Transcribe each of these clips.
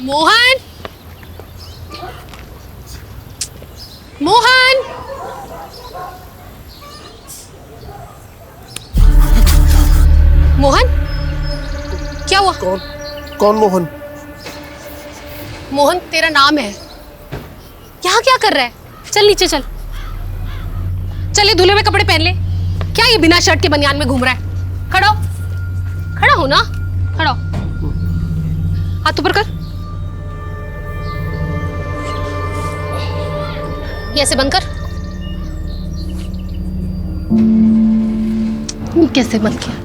मोहन, मोहन, मोहन, क्या हुआ? कौन कौन मोहन? मोहन तेरा नाम है। यहाँ क्या कर रहा है? चल नीचे चल। चल ये धुले हुए कपड़े पहन ले। क्या ये बिना शर्ट के बनियान में घूम रहा है? खड़ा हो, खड़ा हो ना, खड़ा हो। हाथ ऊपर कर। ये ऐसे बंद कर। ये कैसे बंद किया?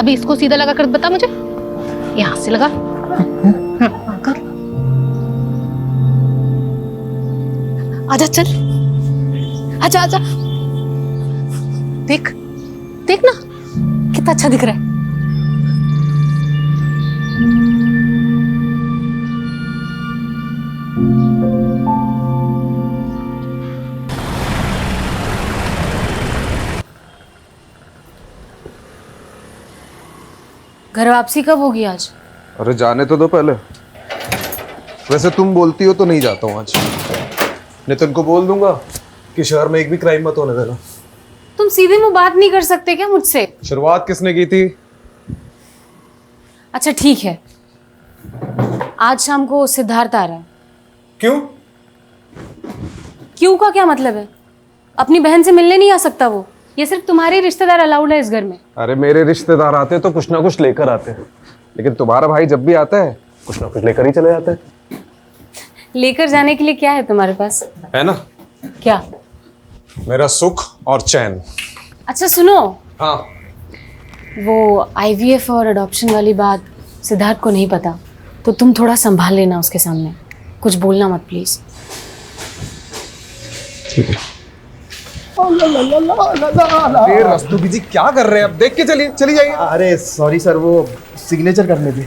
अभी इसको सीधा लगा कर बता मुझे। यहां से लगा। कर। आजा चल, आजा आजा। देख देख ना कितना अच्छा दिख रहा है। घर वापसी कब होगी आज? अरे जाने तो दो पहले। वैसे तुम बोलती हो तो नहीं जाता हूँ आज। नितिन को बोल दूंगा कि शहर में एक भी क्राइम मत होने देना। तुम सीधे मुंह बात नहीं कर सकते क्या मुझसे? शुरुआत किसने की थी? अच्छा ठीक है, आज शाम को सिद्धार्थ आ रहा है। क्यों? क्यों का क्या मतलब है? अपनी बहन से मिलने नहीं आ सकता वो? ये सिर्फ तुम्हारे रिश्तेदार अलाउड है इस घर में। अरे मेरे रिश्तेदार आते हैं तो कुछ ना कुछ लेकर आते हैं, लेकिन तुम्हारा भाई जब भी आता है कुछ ना कुछ लेकर ही चले जाता है। लेकर जाने के लिए क्या है तुम्हारे पास? है ना, क्या? मेरा सुख और चैन। अच्छा सुनो, हाँ। वो IVF और अडॉप्शन वाली बात सिद्धार्थ को नहीं पता, तो तुम थोड़ा संभाल लेना उसके सामने। कुछ बोलना मत प्लीज। ठीक है। रस्तोगी जी क्या कर रहे हैं? अब देख के चलिए, चली जाइए। अरे सॉरी सर, वो सिग्नेचर करने थे।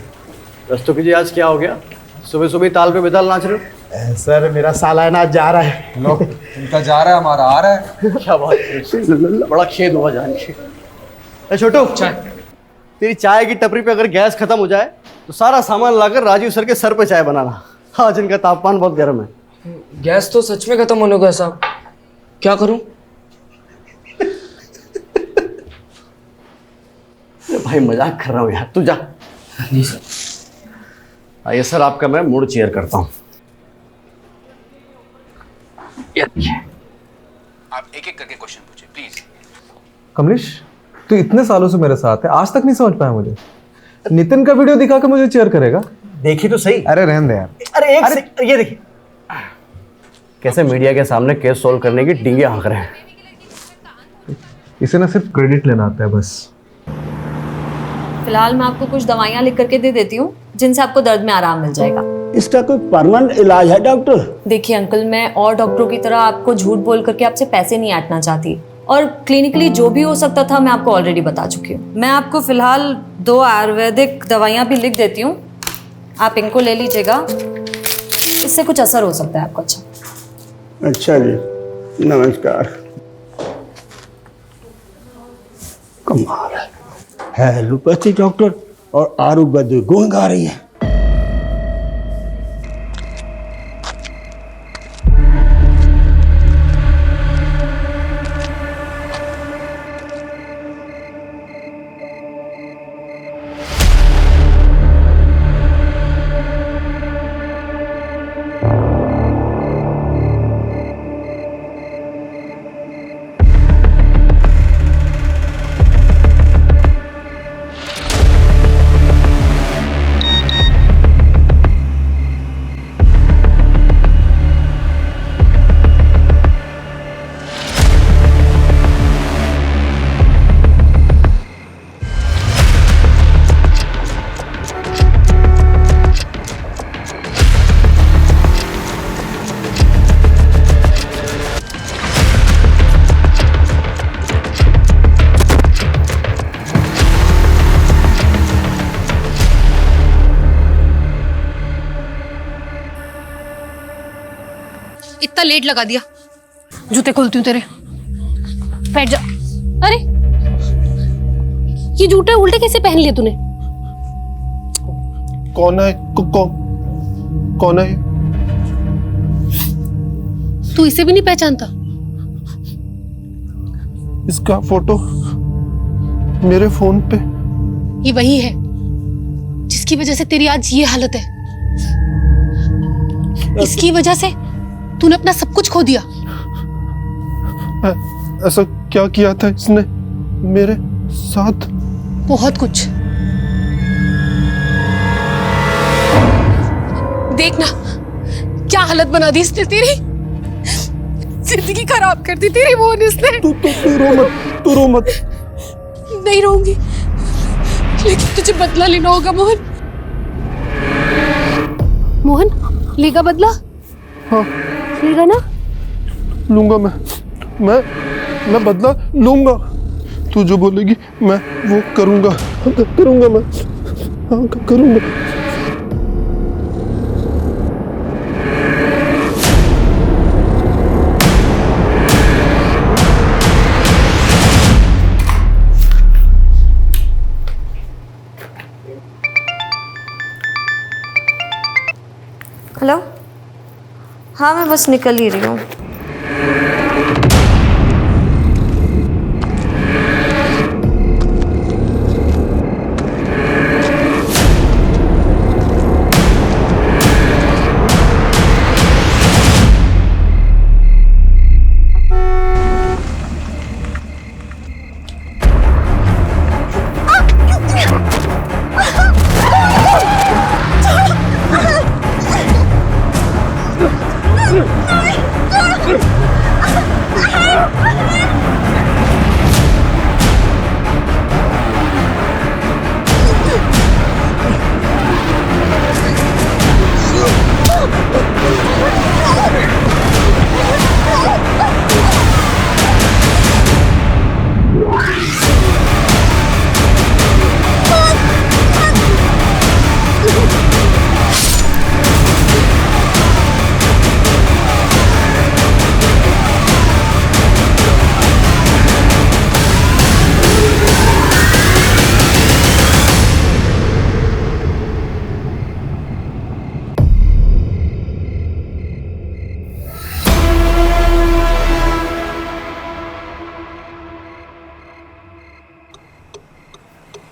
रस्तोगी जी आज क्या हो गया? सुबह सुबह ताल पे बेताल नाच रहे हो? सर मेरा सालाना आज जा रहा है। लो, इनका जा रहा है, हमारा आ रहा है। क्या बात है, बड़ा खेद हुआ जान के। ए छोटू, चाय। तेरी चाय की टपरी पे अगर गैस खत्म हो जाए तो सारा सामान लाकर राजीव सर के सर पे चाय बनाना। आज इनका तापमान बहुत गर्म है। गैस तो सच में खत्म होने को है साहब, क्या करूं? भाई मजाक कर रहा हूँ यार, तू जा। जी सर। आइए सर, आपका मैं मूड चेयर करता हूँ। आप एक एक करके क्वेश्चन पूछिए प्लीज। कमलेश, तू इतने सालों से मेरे साथ है, आज तक नहीं समझ पाया मुझे। नितिन का वीडियो दिखा के मुझे चेयर करेगा? देखिए तो सही। अरे रहने दे यार। अरे ये देखिए कैसे मीडिया के सामने केस सोल्व करने की डींगे हाँक रहे हैं। इसे ना सिर्फ क्रेडिट लेना आता है बस। फिलहाल मैं आपको कुछ दवाइयाँ लिख करके दे देती हूँ जिनसे आपको दर्द में आराम मिल जाएगा। इसका कोई परमानेंट इलाज है डॉक्टर? देखिए अंकल, मैं और डॉक्टरों की तरह आपको झूठ बोल करके आपसे पैसे नहीं ऐंठना चाहती, और क्लिनिकली जो भी हो सकता था मैं आपको ऑलरेडी बता चुकी हूँ। मैं आपको फिलहाल 2 आयुर्वेदिक दवाइयाँ भी लिख देती हूँ, आप इनको ले लीजिएगा, इससे कुछ असर हो सकता है आपको। अच्छा जी, नमस्कार। कमाल है एलोपैथी डॉक्टर और आयुर्वेदिक गुण गा रही है। इतना लेट लगा दिया, जूते खोलती हूँ तेरे। बैठ जा। अरे ये जूते उल्टे कैसे पहन लिए तूने? कौन है? कौन है? तू इसे भी नहीं पहचानता? इसका फोटो मेरे फोन पे। ये वही है जिसकी वजह से तेरी आज ये हालत है। इसकी वजह से तूने अपना सब कुछ खो दिया। ऐसा क्या किया था इसने मेरे साथ? बहुत कुछ। देखना क्या हालत बना दी इसने तेरी। जिंदगी खराब कर दी तेरी मोहन इसने। तू रो मत। नहीं रहूंगी, लेकिन तुझे बदला लेना होगा मोहन। मोहन लेगा बदला? हाँ लेगा ना? लूंगा मैं बदला लूंगा। तू जो बोलेगी मैं वो करूंगा मैं। हाँ करूंगा। हेलो, हाँ मैं बस निकल ही रही हूँ।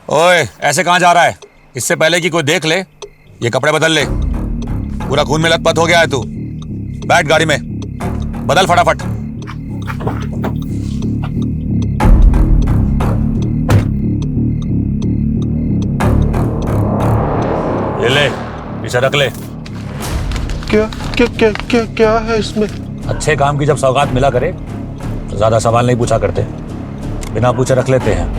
ओए, ऐसे कहाँ जा रहा है? इससे पहले कि कोई देख ले, ये कपड़े बदल ले। पूरा खून में लथपथ हो गया है तू। बैठ गाड़ी में, बदल फटाफट। ये ले, इसे रख ले। क्या है इसमें? अच्छे काम की जब सौगात मिला करे तो ज्यादा सवाल नहीं पूछा करते, बिना पूछे रख लेते हैं।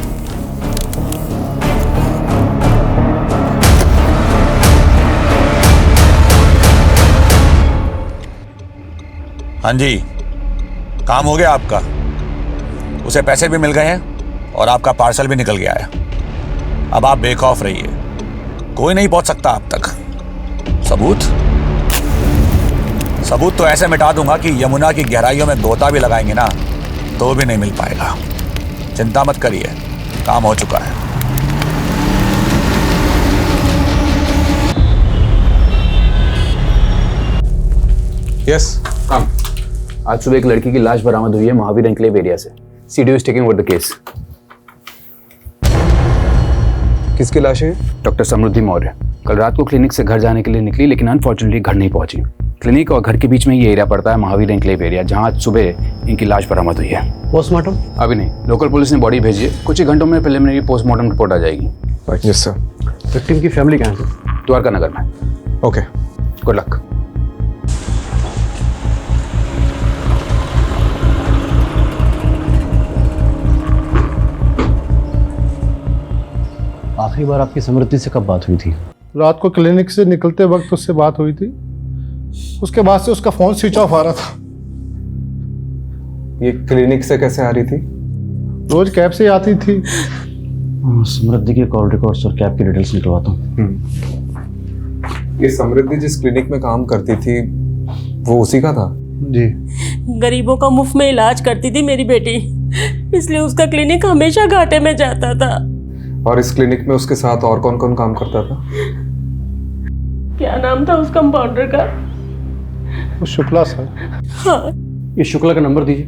हाँ जी, काम हो गया आपका। उसे पैसे भी मिल गए हैं और आपका पार्सल भी निकल गया है। अब आप बेखौफ रहिए, कोई नहीं पहुंच सकता आप तक। सबूत तो ऐसे मिटा दूंगा कि यमुना की गहराइयों में गोता भी लगाएंगे ना तो भी नहीं मिल पाएगा। चिंता मत करिए, काम हो चुका है। Yes come. आज सुबह एक लड़की की लाश बरामद हुई है महावीर एनक्लेव एरिया से। CDO is taking over the case. किसकी लाश है? डॉक्टर समृद्धि मौर्य कल रात को क्लिनिक से घर जाने के लिए निकली, लेकिन अनफॉर्चुनेटली घर नहीं पहुंची। क्लिनिक और घर के बीच में ये एरिया पड़ता है, महावीर एनक्लेव एरिया, जहां आज सुबह इनकी लाश बरामद हुई है। पोस्टमार्टम अभी नहीं, लोकल पुलिस ने बॉडी भेजी है। कुछ ही घंटों में प्रिलिमिनरी पोस्टमार्टम रिपोर्ट आ जाएगी। Yes sir. विक्टिम की फैमिली कहाँ है? द्वारका नगर में। Okay, good luck. आखिरी बार आपकी समृद्धि से कब बात हुई थी? रात को क्लिनिक से निकलते वक्त उससे बात हुई थी। उसके बाद से उसका फोन स्विच ऑफ आ रहा था। ये क्लिनिक से कैसे आ रही थी? रोज कैब से आती थी। समृद्धि के कॉल रिकॉर्ड्स और कैब की डिटेल्स निकलवाता हूँ। ये समृद्धि जिस क्लिनिक में काम करती थी वो उसी का था? जी। गरीबों का मुफ्त में इलाज करती थी मेरी बेटी, इसलिए उसका क्लिनिक हमेशा घाटे में जाता था। और इस क्लिनिक में उसके साथ और कौन कौन काम करता था? क्या नाम था उस कंपाउंडर का? वो शुक्ला सर। हाँ। ये शुक्ला का नंबर दीजिए।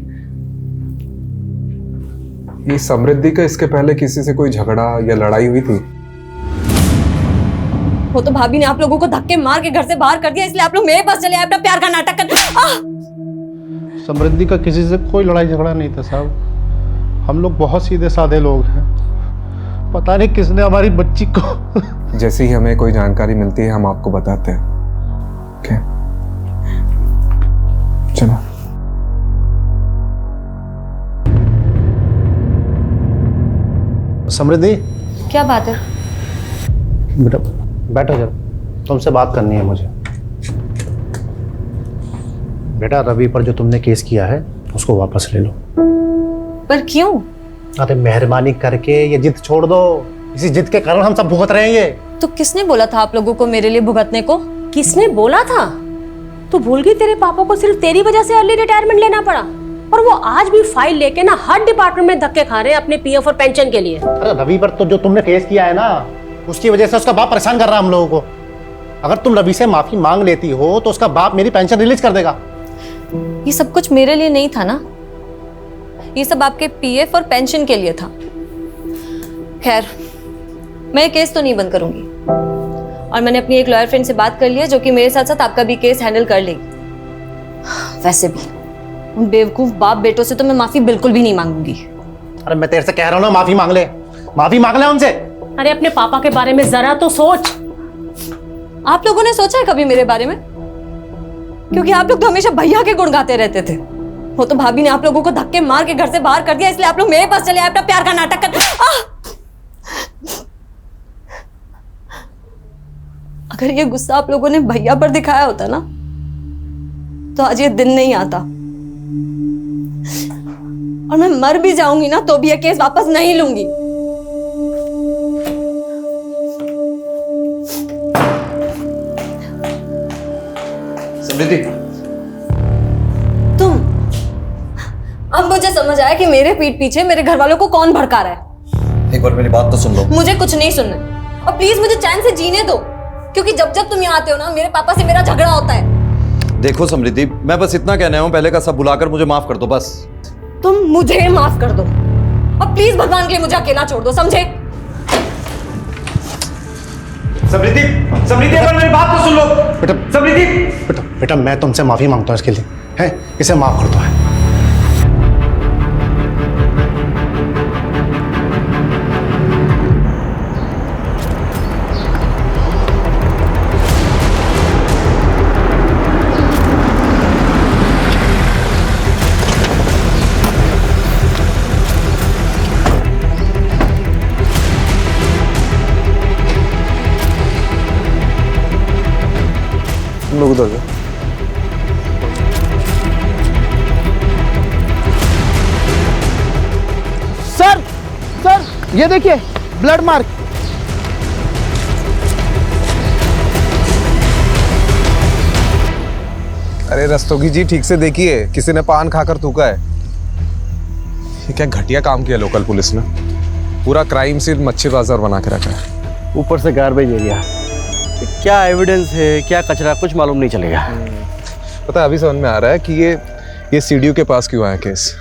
ये समृद्धि का इसके पहले किसी से कोई झगड़ा या लड़ाई हुई थी? वो तो भाभी ने आप लोगों को धक्के मार के घर से बाहर कर दिया, इसलिए आप लोग मेरे पास चले आए अपना प्यार का नाटक कर। समृद्धि का किसी से कोई लड़ाई झगड़ा नहीं था साहब। हम लोग बहुत सीधे साधे लोग हैं। पता नहीं किसने हमारी बच्ची को जैसे ही हमें कोई जानकारी मिलती है हम आपको बताते हैं। ओके चलो। समृद्धि, क्या बात है? बेटा बैठो जरा, तुमसे बात करनी है मुझे। बेटा रवि पर जो तुमने केस किया है उसको वापस ले लो। पर क्यों? अरे मेहरबानी करके ये जिद छोड़ दो। इसी जिद के कारण हम सब भुगत रहे हैं ये। तो किसने बोला था आप लोगों को मेरे लिए भुगतने को? किसने बोला था? तू भूल गई तेरे पापा को सिर्फ तेरी वजह से अर्ली रिटायरमेंट लेना पड़ा, और वो आज भी फाइल लेके ना हर डिपार्टमेंट में धक्के खा रहे हैं अपने पीएफ और पेंशन के लिए। अरे रवि पर तो जो तुमने केस किया है ना, उसकी वजह से उसका बाप परेशान कर रहा है हम लोगों को। अगर तुम रवि से माफी मांग लेती हो तो उसका बाप मेरी पेंशन रिलीज कर देगा। ये सब कुछ मेरे लिए नहीं था ना, ये सब आपके पीएफ और पेंशन के लिए था। खैर, मैं केस तो नहीं बंद करूंगी, और मैंने अपनी एक लॉयर फ्रेंड से बात कर लिया जो कि मेरे साथ साथ आपका भी केस हैंडल कर लेगी। वैसे भी उन बेवकूफ बाप बेटों से तो मैं माफी बिल्कुल भी नहीं मांगूंगी। अरे मैं तेरे से कह रहा हूँ ना, माफी मांग ले उनसे। अरे अपने पापा के बारे में जरा तो सोच। आप लोगों ने सोचा है कभी मेरे बारे में? क्योंकि आप लोग तो हमेशा भैया के गुण गाते रहते थे। वो तो भाभी ने आप लोगों को धक्के मार के घर से बाहर कर दिया, इसलिए आप लोग मेरे पास चले आए अपना प्यार का नाटक कर। अगर ये गुस्सा आप लोगों ने भैया पर दिखाया होता ना, तो आज ये दिन नहीं आता, और मैं मर भी जाऊंगी ना तो भी ये केस वापस नहीं लूंगी। समृद्धि, तुम, अब मुझे समझ आया कि मेरे पीठ पीछे मेरे घर वालों को कौन भड़का रहा है। एक बार मेरी बात तो सुन लो। मुझे कुछ नहीं सुनना, और प्लीज मुझे चैन से जीने दो, क्योंकि जब जब तुम यहाँ आते हो ना, मेरे पापा से मेरा झगड़ा होता है। देखो समृद्धि, मैं बस इतना कहना हूँ, पहले का सब भुलाकर मुझे माफ कर दो बस। तुम मुझे माफ कर दो, और प्लीज भगवान के लिए मुझे अकेला छोड़ दो, समझे? समृद्धि, एक बार मेरी बात तो सुन लो। बेटा बेटा मैं तुमसे माफी मांगता हूँ इसके लिए, है इसे माफ कर दो। है तुम लोग उधर जाओ। सर ये देखिए ब्लड मार्क। अरे रस्तोगी जी, ठीक से देखिए, किसी ने पान खाकर थूका है। ये क्या घटिया काम किया लोकल पुलिस ने। पूरा क्राइम सीन मच्छी बाजार बना के रखा है। ऊपर से गार्बेज एरिया। क्या एविडेंस है, क्या कचरा, कुछ मालूम नहीं चलेगा। पता है, अभी समझ में आ रहा है कि ये सीडीओ के पास क्यों आया केस।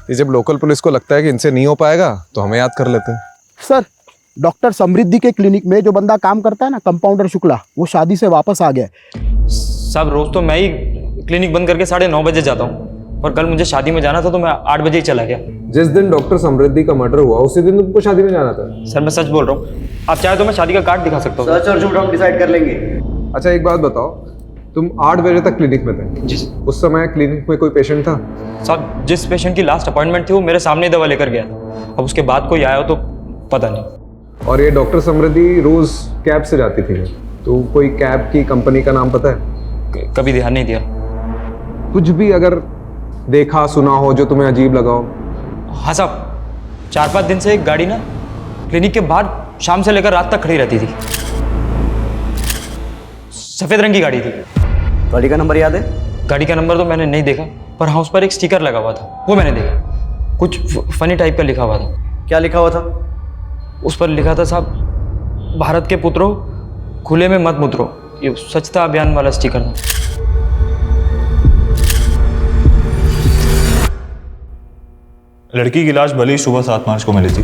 ये जब लोकल पुलिस को लगता है कि इनसे नहीं हो पाएगा तो हमें याद कर लेते हैं। सर, डॉक्टर समृद्धि के क्लिनिक में जो बंदा काम करता है ना, कंपाउंडर शुक्ला, वो शादी से वापस आ गया। साहब रोज तो मैं ही क्लिनिक बंद करके 9:30 बजे जाता हूँ, और कल मुझे शादी में जाना था तो मैं 8 बजे ही चला गया। जिस दिन डॉक्टर समृद्धि का मर्डर हुआ उसी दिन तुमको शादी में जाना था। सर मैं सच बोल रहा हूँ, आप चाहे तो मैं शादी का कार्ड दिखा सकता हूँ। सच और झूठ हम डिसाइड कर लेंगे। अच्छा एक बात बताओ, तुम 8 बजे तक क्लिनिक में थे? जी। उस समय क्लिनिक में कोई पेशेंट था? साहब जिस पेशेंट की लास्ट अपॉइंटमेंट थी वो मेरे सामने दवा लेकर गया था। अब उसके बाद कोई आया हो तो पता नहीं। और ये डॉक्टर समृद्धि रोज कैब से जाती थी, तो कोई कैब की कंपनी का नाम पता है? कभी ध्यान नहीं दिया। कुछ भी अगर देखा सुना हो जो तुम्हें अजीब लगा हो? हाँ साहब, 4-5 दिन से एक गाड़ी ना क्लिनिक के बाहर शाम से लेकर रात तक खड़ी रहती थी। सफेद रंग की गाड़ी थी। गाड़ी का नंबर याद है? गाड़ी का नंबर तो मैंने नहीं देखा, पर हाँ उस पर एक स्टिकर लगा हुआ था, वो मैंने देखा। कुछ फनी टाइप का लिखा हुआ था। क्या लिखा हुआ था? उस पर लिखा था साहब, भारत के पुत्रों, खुले में मत मुतरो, ये स्वच्छता अभियान वाला स्टिकर था। लड़की की लाश भले ही सुबह 7 मार्च को मिली थी,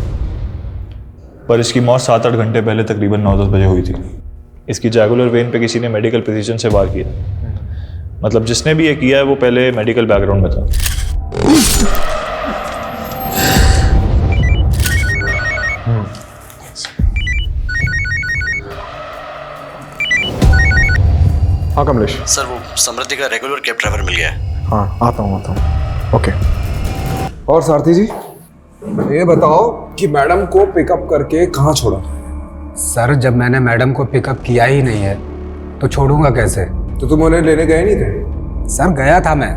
पर इसकी मौत 7-8 घंटे पहले तकरीबन 9-10 बजे हुई थी। इसकी जैगुलर वेन पे किसी ने मेडिकल प्रिसीजन से वार किया। मतलब जिसने भी ये किया है वो पहले मेडिकल बैकग्राउंड में था। हाँ कमलेश। सर वो समृद्धि का रेगुलर कैब ड्राइवर मिल गया है। हाँ आता हूँ। ओके। और सारथी जी ये बताओ कि मैडम को पिकअप करके कहाँ छोड़ा? सर जब मैंने मैडम को पिकअप किया ही नहीं है तो छोड़ूंगा कैसे? तो तुम उन्हें लेने गए नहीं थे? सर गया था मैं।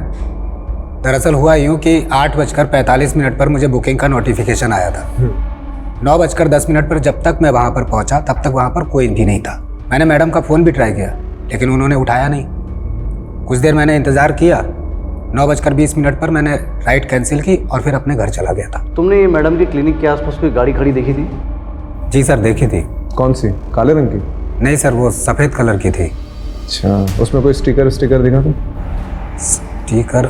दरअसल हुआ यूँ कि 8:45 पर मुझे बुकिंग का नोटिफिकेशन आया था। 9:10 पर जब तक मैं वहाँ पर पहुँचा तब तक वहाँ पर कोई भी नहीं था। मैंने मैडम का फ़ोन भी ट्राई किया लेकिन उन्होंने उठाया नहीं। कुछ देर मैंने इंतज़ार किया। 9:20 पर मैंने राइड कैंसिल की और फिर अपने घर चला गया था। तुमने ये मैडम के क्लिनिक के आसपास कोई गाड़ी खड़ी देखी थी? जी सर देखी थी। कौन सी? काले रंग की? नहीं सर वो सफ़ेद कलर की थी। अच्छा उसमें कोई स्टिकर दिखा था? स्टिकर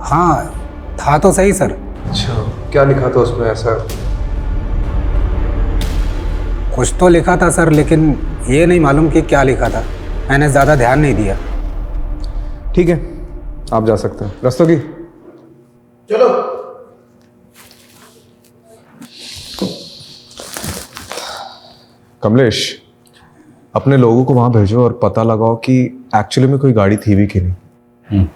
हाँ था तो सही सर। अच्छा क्या लिखा था उसमें ऐसा? कुछ तो लिखा था सर लेकिन ये नहीं मालूम कि क्या लिखा था। मैंने ज़्यादा ध्यान नहीं दिया। ठीक है आप जा सकते हैं। रस्तोगी चलो। कमलेश अपने लोगों को वहां भेजो और पता लगाओ कि एक्चुअली में कोई गाड़ी थी भी कि नहीं।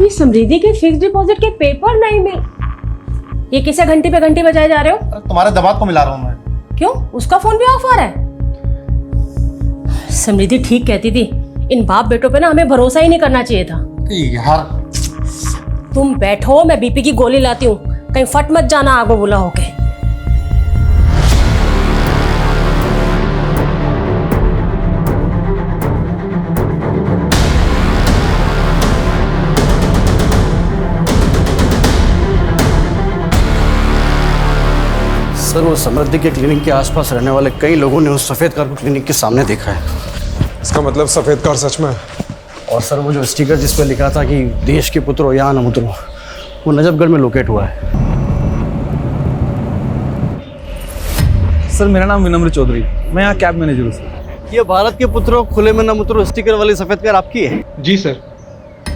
ये समृद्धि के फिक्स डिपॉजिट के पेपर नहीं मिल। ये किसे घंटे पे घंटे बजाए जा रहे हो? तुम्हारे दमाग को मिला रहा हूँ मैं। क्यों उसका फोन भी ऑफ आ रहा है? समृद्धि ठीक कहती थी, इन बाप बेटों पे ना हमें भरोसा ही नहीं करना चाहिए था। यार तुम बैठो मैं बीपी की गोली लाती हूँ, कहीं फट मत जाना आगो बुला होके। सर वो समृद्धि के क्लिनिक के आसपास रहने वाले कई लोगों ने उस सफ़ेद कार को क्लिनिक के सामने देखा है। इसका मतलब सफ़ेद कार सच में है? और सर वो जो स्टिकर जिस पर लिखा था कि देश के पुत्रो यहाँ न उतरो, वो नजफगढ़ में लोकेट हुआ है। सर मेरा नाम विनम्र चौधरी, मैं यहाँ कैब मैनेजर हूँ सर। ये भारत के पुत्रों खुले में न उतरो स्टिकर वाली सफ़ेद कार आपकी है? जी सर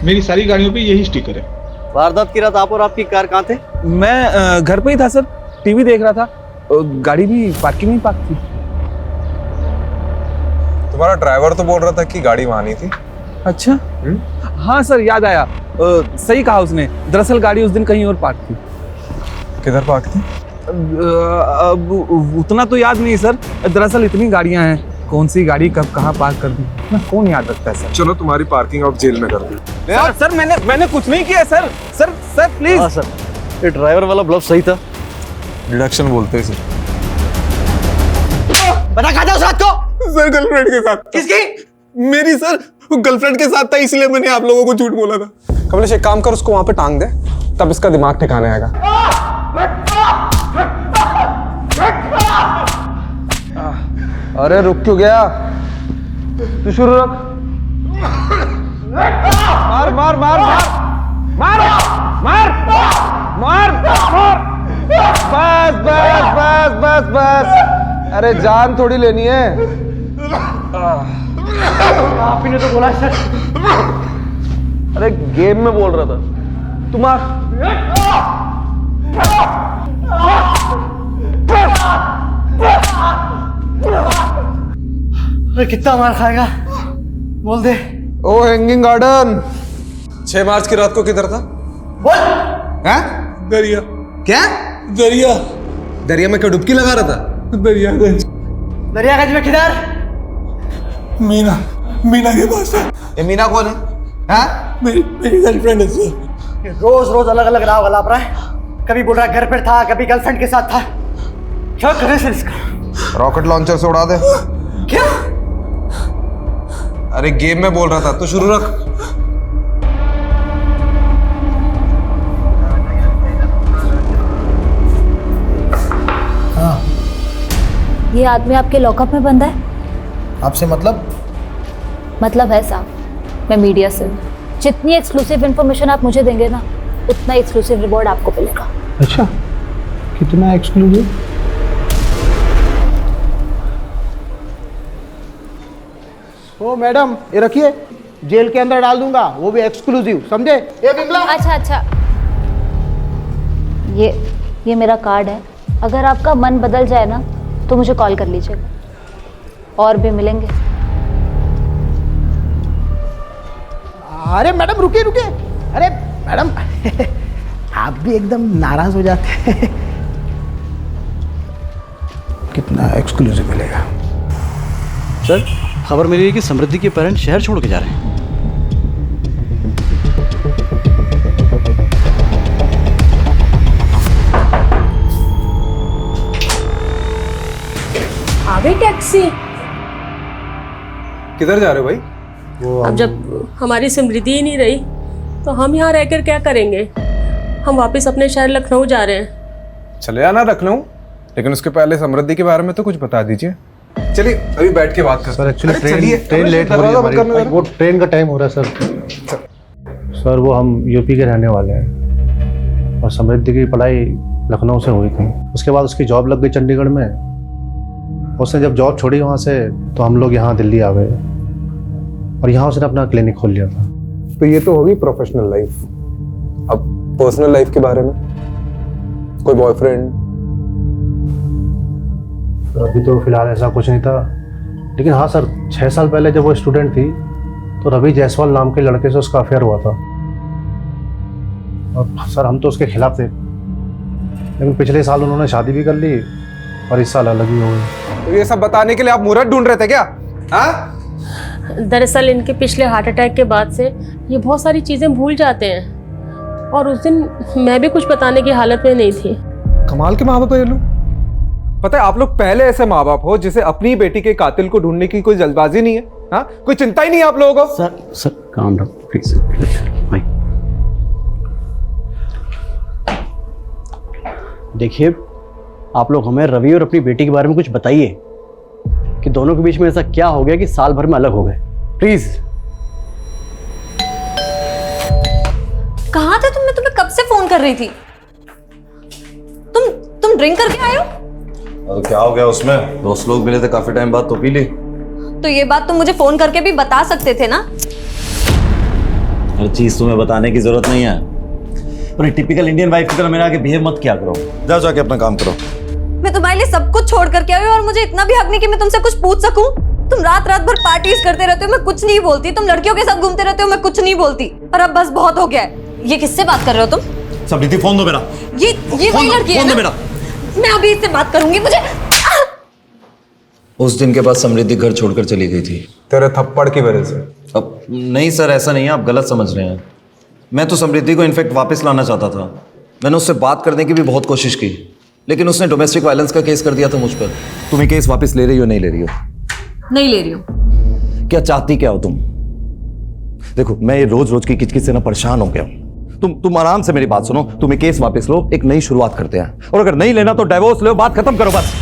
मेरी सारी गाड़ियों पे यही स्टिकर है। वारदात की रात आप और आपकी कार कहाँ थे? मैं घर पे ही था सर, टीवी देख रहा था। गाड़ी भी पार्किंग में पार्क थी। तुम्हारा ड्राइवर तो बोल रहा था कि गाड़ी वहां नहीं थी। अच्छा हाँ सर याद आया। सही कहा उसने, दरअसल गाड़ी उस दिन कहीं और पार्क थी। किधर पार्क थी? अब उतना तो याद नहीं सर। दरअसल इतनी गाड़ियां हैं, कौन सी गाड़ी कब कहाँ पार्क कर दी ना कौन याद रखता है सर। चलो तुम्हारी पार्किंग अब जेल में कर दी। सर मैंने कुछ नहीं किया सर। Sir please. हाँ सर ये ड्राइवर वाला ब्लफ सही था। डिडक्शन बोलते हैं सर। बता कहाँ था उस रात को? सर गर्लफ्रेंड के साथ। किसकी? मेरी सर, गर्लफ्रेंड के साथ था इसलिए मैंने आप लोगों को झूठ बोला था। कमलेश एक काम कर, उसको वहां पे टांग दे, तब इसका दिमाग ठिकाने आएगा। अरे रुक क्यों गया? तू शुरू रख। मार मार मार मार मार मार मार। बस बस बस बस बस। अरे जान थोड़ी लेनी है। आप ही ने तो बोला सर। अरे गेम में बोल रहा था। तुम्हारा अरे कितना मार खाएगा बोल दे। ओ हैंगिंग गार्डन 6 मार्च की रात को किधर था? बोल। हैं? दरिया। क्या? दरिया। दरिया में क्या डुबकी लगा रहा था? दरियागंज। दरियागंज में किधर? मीना के पास है। ये मीना कौन है? हाँ? मेरी गर्लफ्रेंड है सर। रोज रोज अलग अलग राह वाला रहा है। कभी बोल रहा घर पर था, कभी गर्लफ्रेंड के साथ था। क्या करे सर इसका? रॉकेट लॉन्चर से उड़ा दे। क्या? अरे गेम में बोल रहा था, तो शुरू रख। ये आदमी आपके लॉकअप में बंद है? आपसे मतलब? मतलब है साहब, मैं मीडिया से हूँ। जितनी एक्सक्लूसिव इन्फॉर्मेशन आप मुझे देंगे ना, उतना एक्सक्लूसिव रिवॉर्ड आपको मिलेगा। अच्छा, कितना एक्सक्लूसिव? ओ मैडम, ये रखिए, जेल के अंदर डाल दूंगा, वो भी एक्सक्लूसिव, समझे? ये बिमला। अच्छा, ये मेरा कार्ड है। अगर आपका मन बदल जाए ना तो मुझे कॉल कर लीजिएगा, और भी मिलेंगे। अरे मैडम रुकिए। अरे मैडम आप भी एकदम नाराज हो जाते हैं। कितना एक्सक्लूसिव मिलेगा? सर, खबर मिली है कि समृद्धि के पेरेंट्स शहर छोड़ के जा रहे हैं। आ गई टैक्सी। किधर जा रहे हो भाई? अब जब हमारी समृद्धि ही नहीं रही तो हम यहाँ रहकर क्या करेंगे? हम वापस अपने शहर लखनऊ जा रहे हैं। चले आना लखनऊ, लेकिन उसके पहले समृद्धि के बारे में तो कुछ बता दीजिए। चलिए अभी बैठ के बात करते हैं। सर एक्चुअली ट्रेन लेट हो रही है हमारी। वो ट्रेन का टाइम हो रहा है सर, वो हम यूपी के रहने वाले हैं और समृद्धि की पढ़ाई लखनऊ से हुई थी। उसके बाद उसकी जॉब लग गई चंडीगढ़ में। उसने जब जॉब छोड़ी वहाँ से तो हम लोग यहाँ दिल्ली आ गए और यहाँ उसने अपना क्लिनिक खोल लिया था। तो ये तो होगी प्रोफेशनल लाइफ। अब पर्सनल लाइफ के बारे में, कोई बॉयफ्रेंड? अभी तो फिलहाल ऐसा कुछ नहीं था, लेकिन हाँ सर, 6 साल पहले जब वो स्टूडेंट थी तो रवि जायसवाल नाम के लड़के से उसका अफेयर हुआ था। और सर हम तो उसके खिलाफ थे, लेकिन पिछले साल उन्होंने शादी भी कर ली और इस साल अलग ही हो गई। तो ये सब बताने के लिए आप मुहूर्त ढूंढ रहे थे क्या? हाँ? दरअसल इनके पिछले हार्ट अटैक के बाद से ये बहुत सारी चीज़ें भूल जाते हैं, और उस दिन मैं भी कुछ बताने की हालत में नहीं थी। कमाल के माँ बाप है ये लोग। पता है आप लोग पहले ऐसे माँ बाप हो जिसे अपनी बेटी के कातिल को ढूंढने की कोई जल्दबाजी नहीं है। हाँ, कोई चिंता ही नहीं है आप लोगों को। सर काम डाउन प्लीज भाई। देखिए, आप लोग हमें रवि और अपनी बेटी के बारे में कुछ बताइए कि दोनों के बीच में ऐसा क्या हो गया कि साल भर में अलग हो गए, प्लीज। कहाँ थे तुम? मैं तुम्हें कब से फोन कर रही थी। तुम ड्रिंक करके आए हो? क्या हो गया उसमें? दोस्त लोग मिले थे काफी टाइम बाद तो पी ली। तो ये बात तुम मुझे फोन करके भी बता सकते थे ना। हर चीज तुम्हें बताने की जरूरत नहीं है, पर टिपिकल इंडियन वाइफ की तरह मेरे आगे बिहेव मत किया करो। जाओ जाके अपना काम करो। मैं तुम्हारे लिए सब कुछ छोड़ करके आई हूँ और मुझे इतना भी हक नहीं कि मैं तुमसे कुछ पूछ सकूं। तुम रात भर पार्टीज करते रहते हो, मैं कुछ नहीं बोलती। तुम लड़कियों के साथ घूमते रहते हो, मैं कुछ नहीं बोलती। पर अब बस बहुत हो गया है। ये किससे बात कर रहे हो तुम? समृद्धि फोन दो मेरा। ये वही लड़की है ना? मैं अभी इससे बात करूंगी। मुझे उस दिन के बाद समृद्धि घर छोड़कर चली गई थी तेरे थप्पड़ की वजह से। अब नहीं सर, ऐसा नहीं है, आप गलत समझ रहे हैं। मैं तो समृद्धि को इनफैक्ट वापस लाना चाहता था। मैंने उससे बात करने की भी बहुत कोशिश की, लेकिन उसने डोमेस्टिक वायलेंस का केस कर दिया था मुझ पर। तुम ये केस वापस ले रही हो? नहीं ले रही हो? नहीं ले रही हूँ। क्या चाहती क्या हो तुम? देखो, मैं ये रोज रोज की किचकिच से ना परेशान हो गया हूं। तुम आराम से मेरी बात सुनो। तुम ये केस वापस लो, एक नई शुरुआत करते हैं, और अगर नहीं लेना तो डिवोर्स लो, बात खत्म करो बस।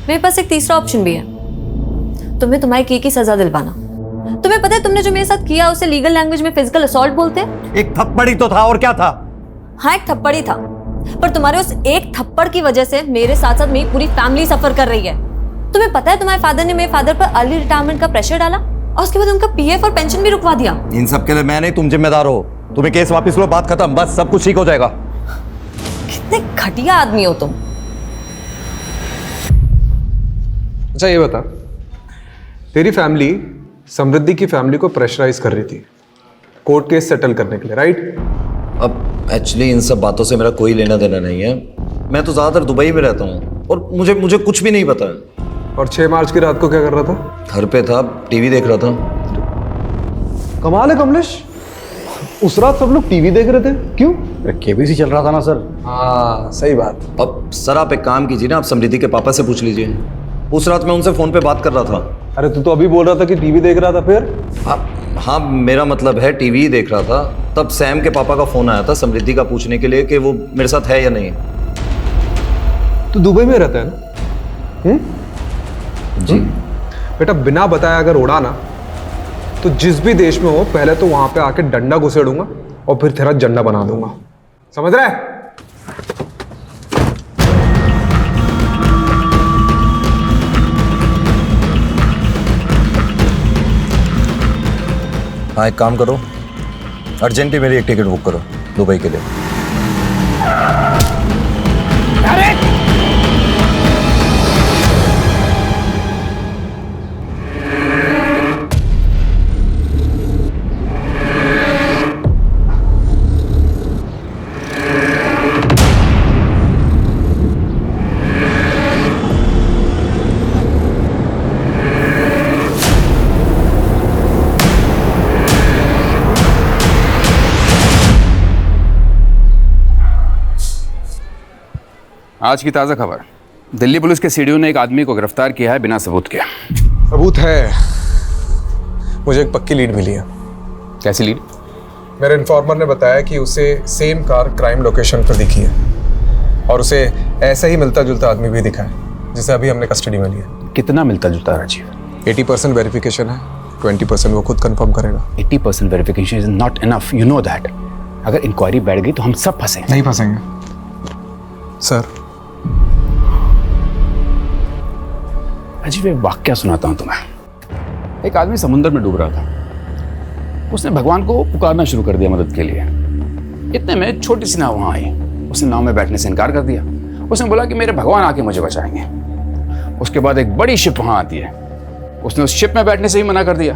मेरे पास एक तीसरा ऑप्शन भी है, तुम्हें तुम्हारी की सजा दिलवाना। तुम्हें पता है तुमने जो मेरे साथ किया उसे लीगल लैंग्वेज में फिजिकल असॉल्ट बोलते हैं। एक थप्पड़ ही तो था, और क्या था? हाँ, एक थप्पड़ ही था, पर तुम्हारे उस एक थप्पड़ की वजह से मेरे साथ साथ मेरी पूरी फैमिली सफर कर रही है। तुम्हें पता है तुम्हारे फादर ने मेरे फादर पर अर्ली रिटायरमेंट का प्रेशर डाला और उसके बाद उनका पीएफ और पेंशन भी रुकवा दिया। इन सब के लिए मैं नहीं, तुम जिम्मेदार हो। तुम्हें केस वापस लो, बात खत्म, बस सब कुछ ठीक हो जाएगा। कितने घटिया आदमी हो तुम। अच्छा ये बता, तेरी फैमिली समृद्धि की फैमिली को प्रेशराइज कर रही थी कोर्ट केस सेटल करने के लिए, राइट? अब एक्चुअली इन सब बातों से मेरा कोई लेना देना नहीं है। मैं तो ज्यादातर दुबई में रहता हूँ और मुझे कुछ भी नहीं पता है। और 6 मार्च की रात को क्या कर रहा था? घर पे था, टीवी देख रहा था। कमाल है कमलेश, उस रात सब लोग टीवी देख रहे थे, क्यों? केबीसी चल रहा था ना सर। हाँ सही बात। अब सर आप एक काम कीजिए ना, आप समृद्धि के पापा से पूछ लीजिए। उस रात मैं उनसे फोन पे बात कर रहा था। अरे तू तो अभी बोल रहा था कि टीवी देख रहा था फिर। हाँ मेरा मतलब है टीवी ही देख रहा था, तब सैम के पापा का फोन आया था समृद्धि का पूछने के लिए कि वो मेरे साथ है या नहीं। तू दुबई में रहता है ना? जी। बेटा बिना बताए अगर उड़ा ना तो जिस भी देश में हो पहले तो वहां पे आके डंडा घुसेड़ूंगा और फिर तेरा झंडा बना दूंगा, समझ रहा है? हाँ एक काम करो, अर्जेंटली मेरी एक टिकट बुक करो दुबई के लिए। आज की ताज़ा खबर, दिल्ली पुलिस के सीडीओ ने एक आदमी को गिरफ्तार किया है बिना सबूत के। सबूत है, मुझे एक पक्की लीड मिली है। कैसी लीड? मेरे इन्फॉर्मर ने बताया कि उसे सेम कार क्राइम लोकेशन पर दिखी है और उसे ऐसा ही मिलता जुलता आदमी भी दिखा है जिसे अभी हमने कस्टडी में लिया। कितना मिलता जुलता राजीव? 80% वेरिफिकेशन है, 20% वो खुद कंफर्म करेगा। 80% verification is not enough, you know that. अगर इंक्वायरी बैठ गई तो हम सब फंसेंगे। नहीं फंसेंगे सर। अजीब एक वाक्य सुनाता हूँ तुम्हें। एक आदमी समुद्र में डूब रहा था, उसने भगवान को पुकारना शुरू कर दिया मदद के लिए। इतने में छोटी सी नाव वहां आई, उसने नाव में बैठने से इनकार कर दिया। उसने बोला कि मेरे भगवान आके मुझे बचाएंगे। उसके बाद एक बड़ी शिप वहां आती है, उसने उस शिप में बैठने से ही मना कर दिया,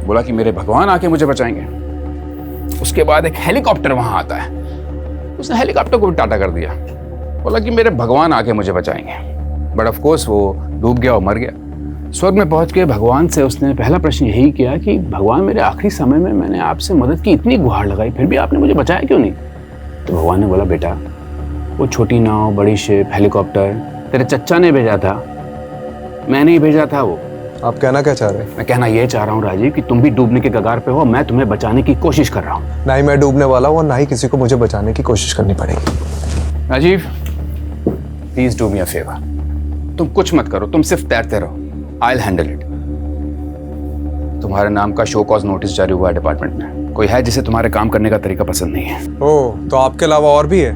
बोला कि मेरे भगवान आके मुझे बचाएंगे। उसके बाद एक हेलीकॉप्टर वहां आता है, उसने हेलीकॉप्टर को भी टाटा कर दिया, बोला कि मेरे भगवान आके मुझे बचाएंगे। बट ऑफ कोर्स वो डूब गया और मर गया। स्वर्ग में पहुंच के भगवान से उसने पहला प्रश्न यही किया कि भगवान मेरे आखिरी समय में मैंने आपसे मदद की इतनी गुहार लगाई, फिर भी आपने मुझे बचाया क्यों नहीं? तो भगवान ने बोला बेटा वो छोटी नाव, बड़ी शिप, हेलीकॉप्टर तेरे चच्चा ने भेजा था, मैं नहीं भेजा था। वो आप कहना क्या चाह रहे हैं? मैं कहना ये चाह रहा हूँ राजीव कि तुम भी डूबने के कगार पे हो, मैं तुम्हें बचाने की कोशिश कर रहा हूँ। ना ही मैं डूबने वाला हूँ और ना ही किसी को मुझे बचाने की कोशिश करनी पड़ेगी। Rajiv please do me a favour, तुम कुछ मत करो, तुम सिर्फ तैरते रहो, आई विल हैंडल इट। तुम्हारे नाम का शो कॉज नोटिस जारी हुआ है डिपार्टमेंट में। कोई है जिसे तुम्हारे काम करने का तरीका पसंद नहीं है। ओह, तो आपके अलावा और भी है?